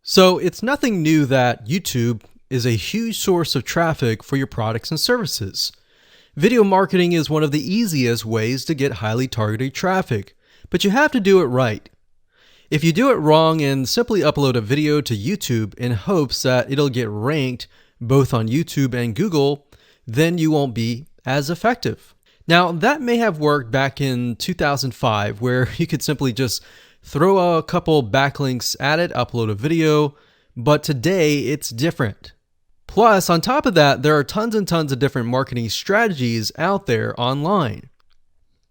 So it's nothing new that YouTube is a huge source of traffic for your products and services. Video marketing is one of the easiest ways to get highly targeted traffic, but you have to do it right. If you do it wrong and simply upload a video to YouTube in hopes that it'll get ranked both on YouTube and Google, then you won't be as effective. Now, that may have worked back in 2005, where you could simply just throw a couple backlinks at it, upload a video, but today it's different. Plus, on top of that, there are tons and tons of different marketing strategies out there online.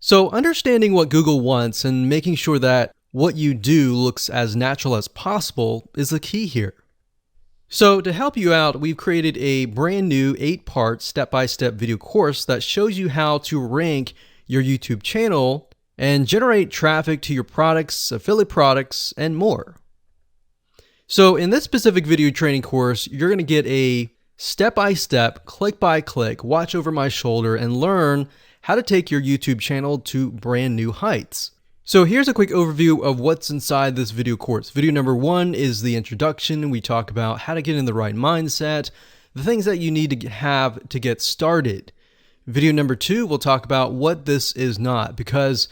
So understanding what Google wants and making sure that what you do looks as natural as possible is the key here. So to help you out, we've created a brand new 8-part step-by-step video course that shows you how to rank your YouTube channel and generate traffic to your products, affiliate products, and more. So in this specific video training course, you're going to get a step-by-step, click-by-click, watch over my shoulder, and learn how to take your YouTube channel to brand new heights. So here's a quick overview of what's inside this video course. Video number 1 is the introduction. We talk about how to get in the right mindset, the things that you need to have to get started. Video number 2, we'll talk about what this is not, because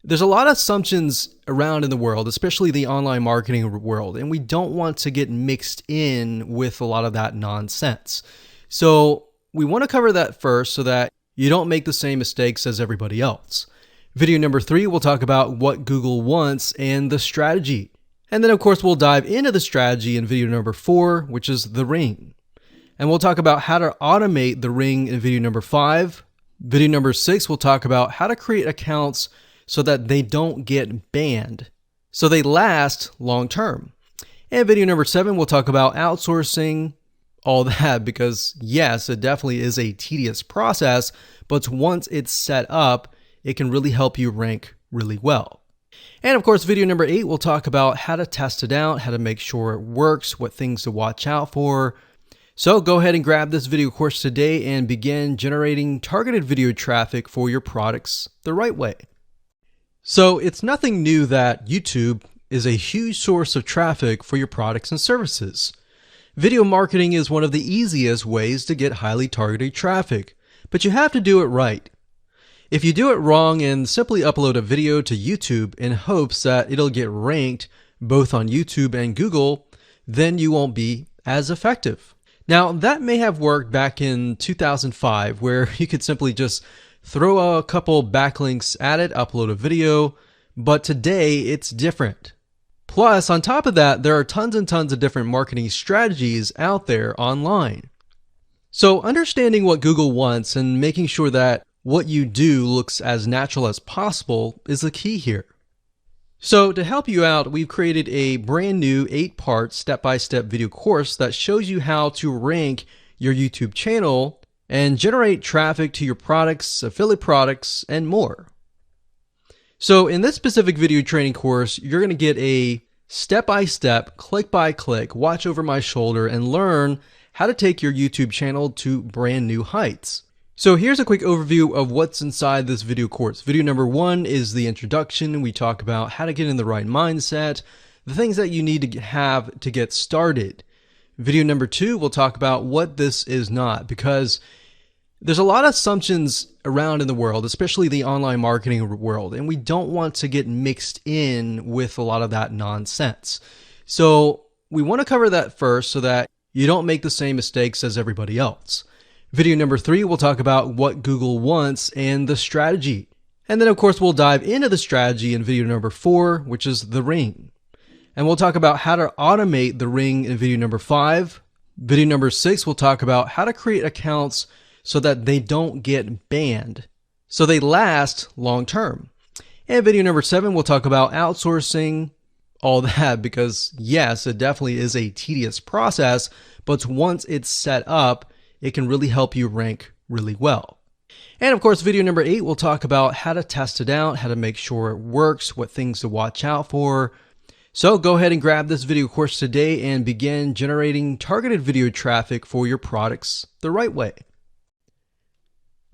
there's a lot of assumptions around in the world, especially the online marketing world, and we don't want to get mixed in with a lot of that nonsense. So we want to cover that first so that you don't make the same mistakes as everybody else. Video number 3, we'll talk about what Google wants and the strategy. And then of course we'll dive into the strategy in video number 4, which is the ring. And we'll talk about how to automate the ring in video number 5. Video number 6, we'll talk about how to create accounts so that they don't get banned, so they last long term. And video number 7, we'll talk about outsourcing, all that, because yes, it definitely is a tedious process, but once it's set up, it can really help you rank really well. And of course, video number 8, we'll talk about how to test it out, how to make sure it works, what things to watch out for. So go ahead and grab this video course today and begin generating targeted video traffic for your products the right way. So it's nothing new that YouTube is a huge source of traffic for your products and services. Video marketing is one of the easiest ways to get highly targeted traffic, but you have to do it right. If you do it wrong and simply upload a video to YouTube in hopes that it'll get ranked both on YouTube and Google, then you won't be as effective. Now, that may have worked back in 2005, where you could simply just throw a couple backlinks at it, upload a video, but today it's different. Plus, on top of that, there are tons and tons of different marketing strategies out there online. So understanding what Google wants and making sure that what you do looks as natural as possible is the key here. So to help you out, we've created a brand new 8-part step-by-step video course that shows you how to rank your YouTube channel and generate traffic to your products, affiliate products, and more. So in this specific video training course, you're going to get a step-by-step, click-by-click, watch over my shoulder, and learn how to take your YouTube channel to brand new heights. So here's a quick overview of what's inside this video course. Video number 1 is the introduction. We talk about how to get in the right mindset, the things that you need to have to get started. Video number 2, we'll talk about what this is not, because there's a lot of assumptions around in the world, especially the online marketing world, and we don't want to get mixed in with a lot of that nonsense. So we want to cover that first so that you don't make the same mistakes as everybody else. Video number 3, we'll talk about what Google wants and the strategy. And then of course we'll dive into the strategy in video number 4, which is the ring. And we'll talk about how to automate the ring in video number 5. Video number 6, we'll talk about how to create accounts so that they don't get banned, so they last long term. And video number 7, we'll talk about outsourcing, all that, because yes, it definitely is a tedious process, but once it's set up, it can really help you rank really well. And of course, video number 8, we'll talk about how to test it out, how to make sure it works, what things to watch out for. So go ahead and grab this video course today and begin generating targeted video traffic for your products the right way.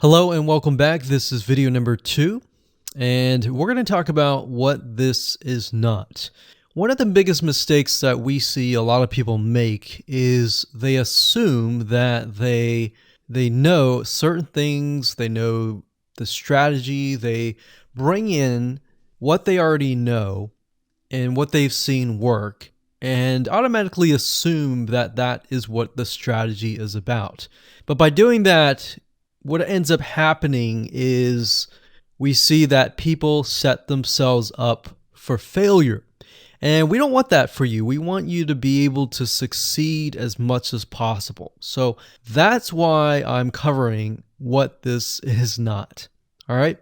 Hello and welcome back. This is video number 2, and we're going to talk about what this is not. One of the biggest mistakes that we see a lot of people make is they assume that they know certain things, they know the strategy, they bring in what they already know and what they've seen work and automatically assume that that is what the strategy is about. But by doing that, what ends up happening is we see that people set themselves up for failure. And we don't want that for you. We want you to be able to succeed as much as possible. So that's why I'm covering what this is not. All right.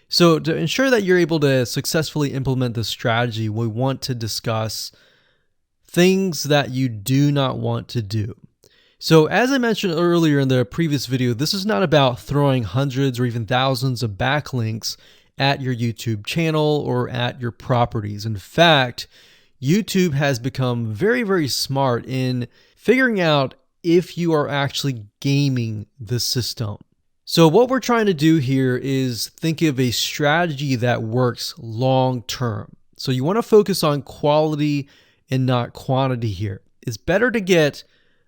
So to ensure that you're able to successfully implement this strategy, we want to discuss things that you do not want to do. So as I mentioned earlier in the previous video, this is not about throwing hundreds or even thousands of backlinks at your YouTube channel or at your properties. In fact, YouTube has become very, very smart in figuring out if you are actually gaming the system. So what we're trying to do here is think of a strategy that works long term. So you want to focus on quality and not quantity here. It's better to get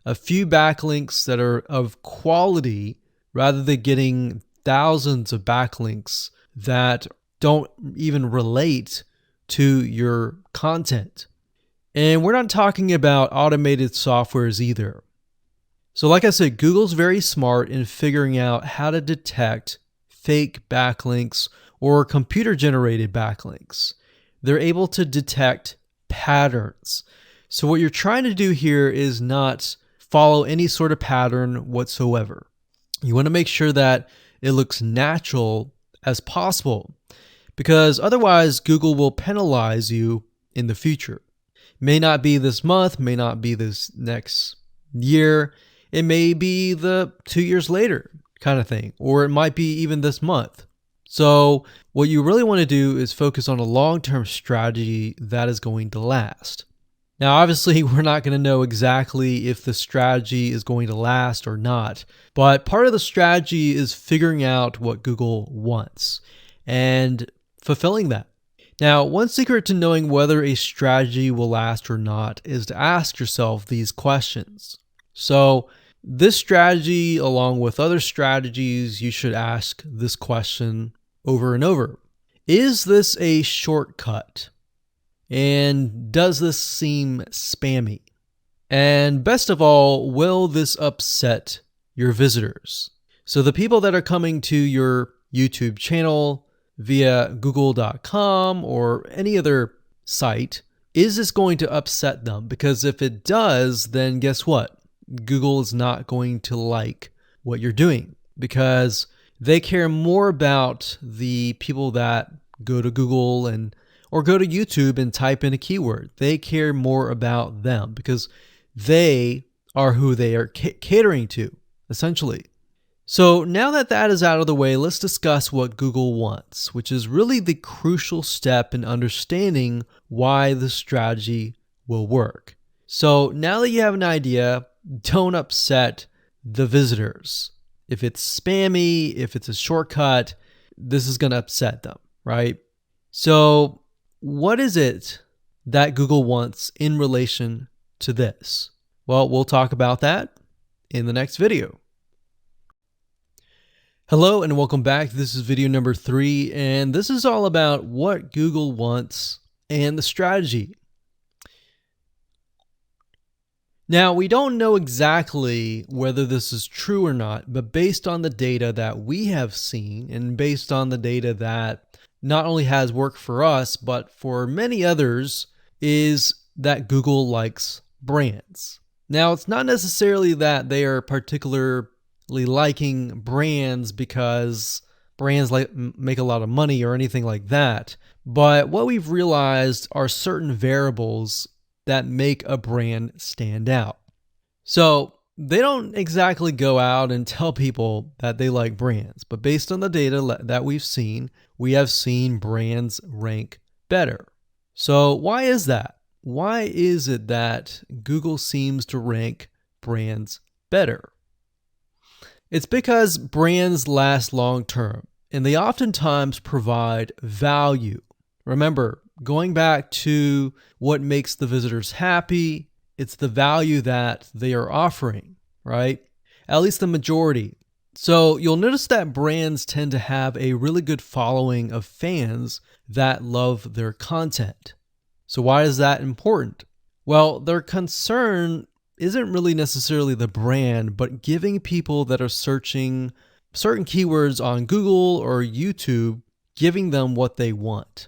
a few backlinks that are of quality rather than getting thousands of backlinks that don't even relate to your content. And we're not talking about automated softwares either. So like I said, Google's very smart in figuring out how to detect fake backlinks or computer-generated backlinks. They're able to detect patterns. So what you're trying to do here is not follow any sort of pattern whatsoever. You want to make sure that it looks natural as possible, because otherwise Google will penalize you in the future. May not be this month, may not be this next year. It may be the 2 years later kind of thing, or it might be even this month. So what you really want to do is focus on a long-term strategy that is going to last. Now, obviously, we're not going to know exactly if the strategy is going to last or not, but part of the strategy is figuring out what Google wants and fulfilling that. Now, one secret to knowing whether a strategy will last or not is to ask yourself these questions. So this strategy, along with other strategies, you should ask this question over and over. Is this a shortcut? And does this seem spammy? And best of all, will this upset your visitors? So the people that are coming to your YouTube channel via google.com or any other site, is this going to upset them? Because if it does, then guess what? Google is not going to like what you're doing, because they care more about the people that go to Google or go to YouTube and type in a keyword. They care more about them because they are who they are catering to, essentially. So now that that is out of the way, let's discuss what Google wants, which is really the crucial step in understanding why the strategy will work. So now that you have an idea, don't upset the visitors. If it's spammy, if it's a shortcut, this is going to upset them, right? So what is it that Google wants in relation to this? Well, we'll talk about that in the next video. Hello and welcome back. This is video number 3, and this is all about what Google wants and the strategy. Now, we don't know exactly whether this is true or not, but based on the data that we have seen and based on the data that not only has worked for us, but for many others, is that Google likes brands. Now, it's not necessarily that they are particularly liking brands because brands make a lot of money or anything like that, but what we've realized are certain variables that make a brand stand out. So they don't exactly go out and tell people that they like brands, but based on the data that we've seen, we have seen brands rank better. So why is that? Why is it that Google seems to rank brands better? It's because brands last long term, and they oftentimes provide value. Remember, Going back to what makes the visitors happy, it's the value that they are offering, right? At least the majority. So you'll notice that brands tend to have a really good following of fans that love their content. So why is that important? Well, their concern isn't really necessarily the brand, but giving people that are searching certain keywords on Google or YouTube, giving them what they want.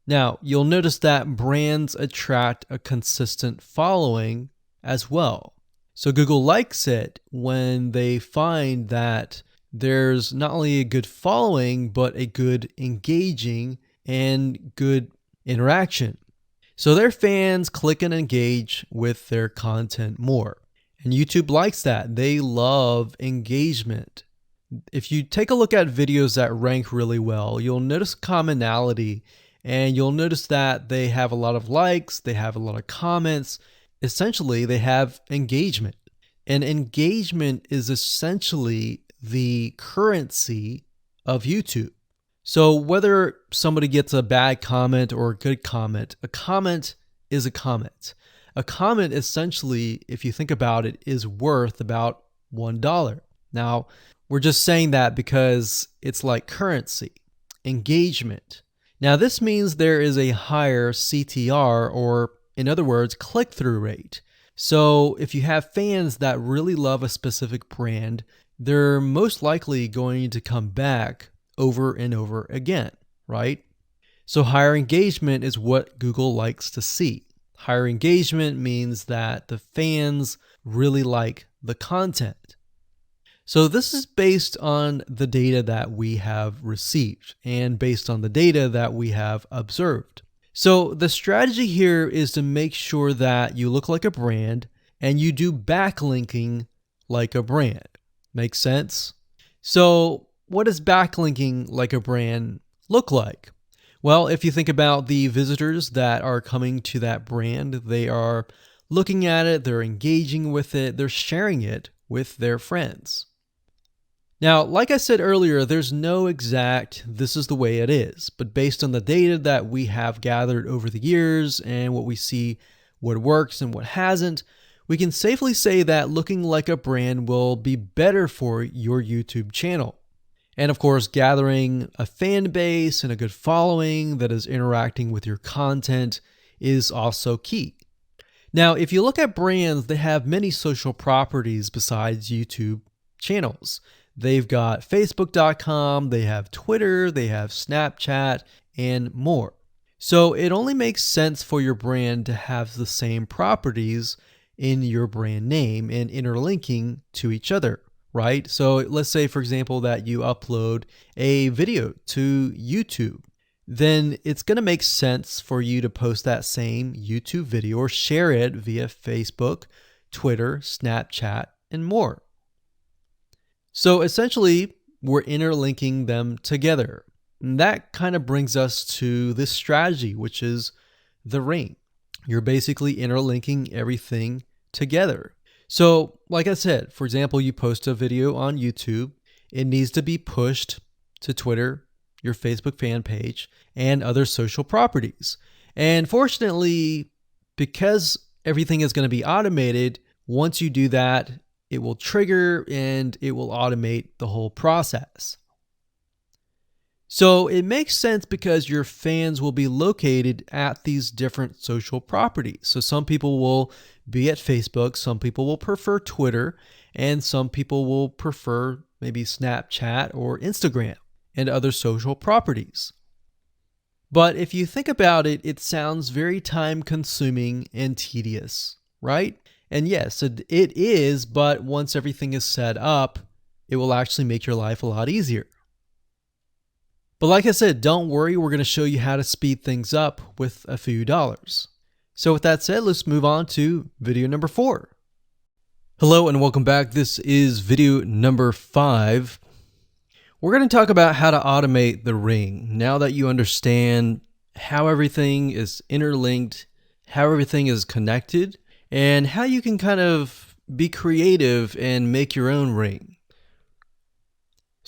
Now, you'll notice that brands attract a consistent following as well. So Google likes it when they find that there's not only a good following, but a good engaging and good interaction. So their fans click and engage with their content more. And YouTube likes that. They love engagement. If you take a look at videos that rank really well, you'll notice commonality, and you'll notice that they have a lot of likes, they have a lot of comments. Essentially, they have engagement. And engagement is essentially the currency of YouTube. So whether somebody gets a bad comment or a good comment, a comment is a comment. A comment essentially, if you think about it, is worth about $1. Now, we're just saying that because it's like currency, engagement. Now, this means there is a higher CTR, or in other words, click-through rate. So if you have fans that really love a specific brand, they're most likely going to come back over and over again, right? So higher engagement is what Google likes to see. Higher engagement means that the fans really like the content. So this is based on the data that we have received and based on the data that we have observed. So the strategy here is to make sure that you look like a brand and you do backlinking like a brand. Make sense? So what does backlinking like a brand look like? Well, if you think about the visitors that are coming to that brand, they are looking at it, they're engaging with it, they're sharing it with their friends. Now, like I said earlier, there's no exact this is the way it is, but based on the data that we have gathered over the years and what we see, what works and what hasn't, we can safely say that looking like a brand will be better for your YouTube channel. And of course, gathering a fan base and a good following that is interacting with your content is also key. Now, if you look at brands, they have many social properties besides YouTube channels. They've got Facebook.com, they have Twitter, they have Snapchat, and more. So it only makes sense for your brand to have the same properties in your brand name and interlinking to each other, right? So let's say, for example, that you upload a video to YouTube. Then it's going to make sense for you to post that same YouTube video or share it via Facebook, Twitter, Snapchat, and more. So essentially, we're interlinking them together. And that kind of brings us to this strategy, which is the ring. You're basically interlinking everything together. So like I said, for example, you post a video on YouTube, it needs to be pushed to Twitter, your Facebook fan page, and other social properties. And fortunately, because everything is going to be automated, once you do that, it will trigger and it will automate the whole process. So it makes sense because your fans will be located at these different social properties. So some people will be at Facebook, some people will prefer Twitter, and some people will prefer maybe Snapchat or Instagram and other social properties. But if you think about it, it sounds very time consuming and tedious, right? And yes, it is, but once everything is set up, it will actually make your life a lot easier. But like I said, don't worry, we're going to show you how to speed things up with a few dollars. So with that said, let's move on to video number 4. Hello and welcome back. This is video number 5. We're going to talk about how to automate the ring. Now that you understand how everything is interlinked, how everything is connected, and how you can kind of be creative and make your own ring.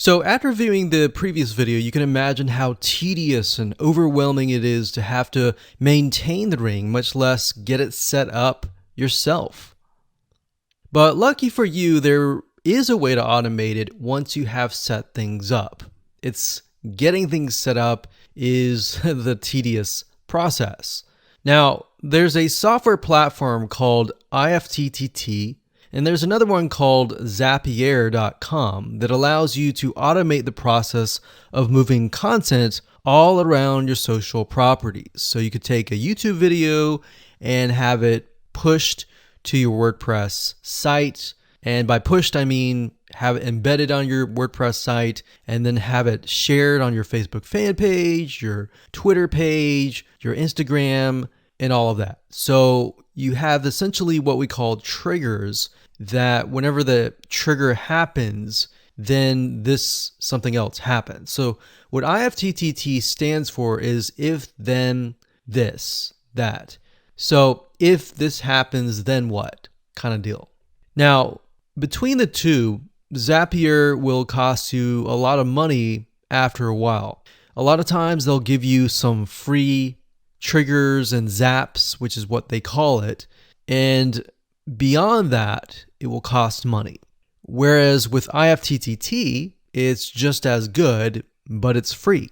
So after viewing the previous video, you can imagine how tedious and overwhelming it is to have to maintain the ring, much less get it set up yourself. But lucky for you, there is a way to automate it once you have set things up. It's getting things set up is the tedious process. Now, there's a software platform called IFTTT, and there's another one called Zapier.com that allows you to automate the process of moving content all around your social properties. So you could take a YouTube video and have it pushed to your WordPress site. And by pushed, I mean have it embedded on your WordPress site and then have it shared on your Facebook fan page, your Twitter page, your Instagram, and all of that. So you have essentially what we call triggers that whenever the trigger happens, then something else happens. So what IFTTT stands for is if, then, this, that. So if this happens, then what kind of deal. Now, between the two, Zapier will cost you a lot of money after a while. A lot of times they'll give you some free triggers and zaps, which is what they call it. And beyond that, it will cost money. Whereas with IFTTT, it's just as good, but it's free.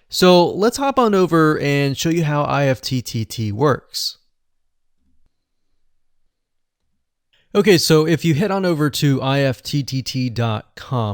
So let's hop on over and show you how IFTTT works. Okay, so if you head on over to ifttt.com,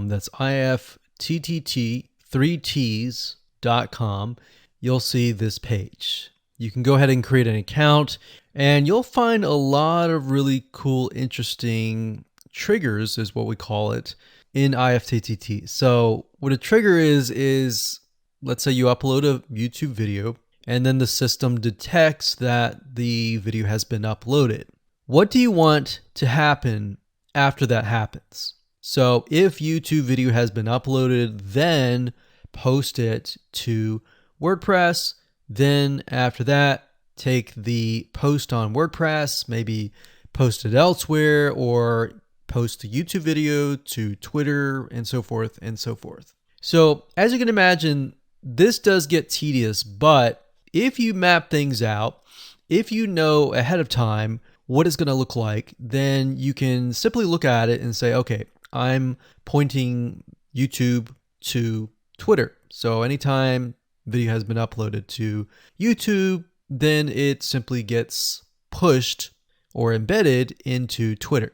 that's ifttt3ts.com, you'll see this page. You can go ahead and create an account, and you'll find a lot of really cool, interesting triggers, is what we call it, in IFTTT. So what a trigger is let's say you upload a YouTube video, and then the system detects that the video has been uploaded. What do you want to happen after that happens? So if YouTube video has been uploaded, then post it to WordPress. Then after that, take the post on WordPress, maybe post it elsewhere, or post the YouTube video to Twitter, and so forth and so forth. So as you can imagine, this does get tedious, but if you map things out, if you know ahead of time what it's going to look like, then you can simply look at it and say, okay, I'm pointing YouTube to Twitter. So anytime video has been uploaded to YouTube, then it simply gets pushed or embedded into Twitter.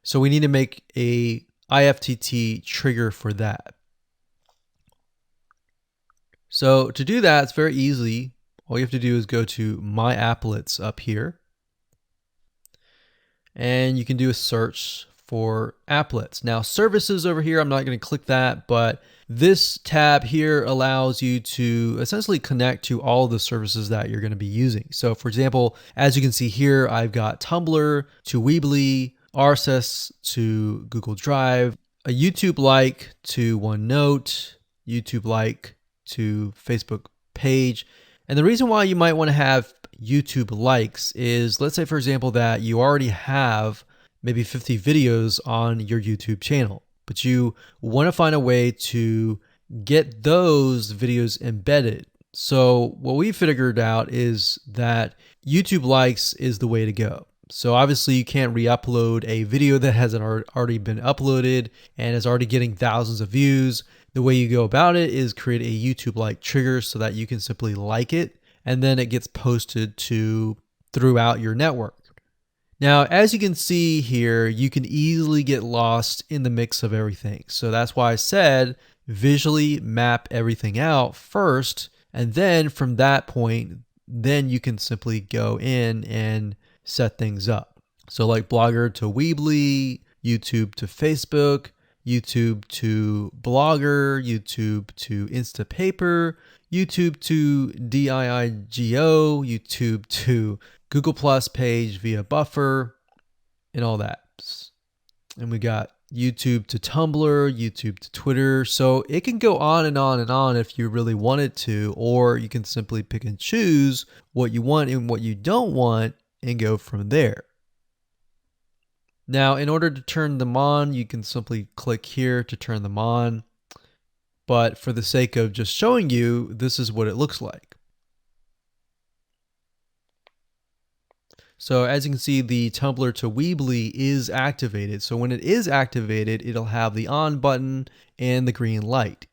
So we need to make a IFTTT trigger for that. So to do that, it's very easy. All you have to do is go to My Applets up here, and you can do a search for applets. Now services over here, I'm not going to click that, but this tab here allows you to essentially connect to all of the services that you're going to be using. So for example, as you can see here, I've got Tumblr to Weebly, RSS to Google Drive, a YouTube like to OneNote, YouTube like to Facebook page. And the reason why you might want to have YouTube likes is, let's say for example that you already have maybe 50 videos on your YouTube channel, but you want to find a way to get those videos embedded. So what we figured out is that YouTube likes is the way to go. So obviously you can't re-upload a video that hasn't already been uploaded and is already getting thousands of views. The way you go about it is create a YouTube like trigger so that you can simply like it, and then it gets posted to throughout your network. Now, as you can see here, you can easily get lost in the mix of everything. So that's why I said visually map everything out first, and then from that point, then you can simply go in and set things up. So like Blogger to Weebly, YouTube to Facebook, YouTube to Blogger, YouTube to Instapaper, YouTube to DIIGO, YouTube to Google Plus page via Buffer, and all that. And we got YouTube to Tumblr, YouTube to Twitter. So it can go on and on and on if you really wanted to, or you can simply pick and choose what you want and what you don't want and go from there. Now, in order to turn them on, you can simply click here to turn them on. but for the sake of just showing you, this is what it looks like. So as you can see, the Tumblr to Weebly is activated. So when it is activated, it'll have the on button and the green light.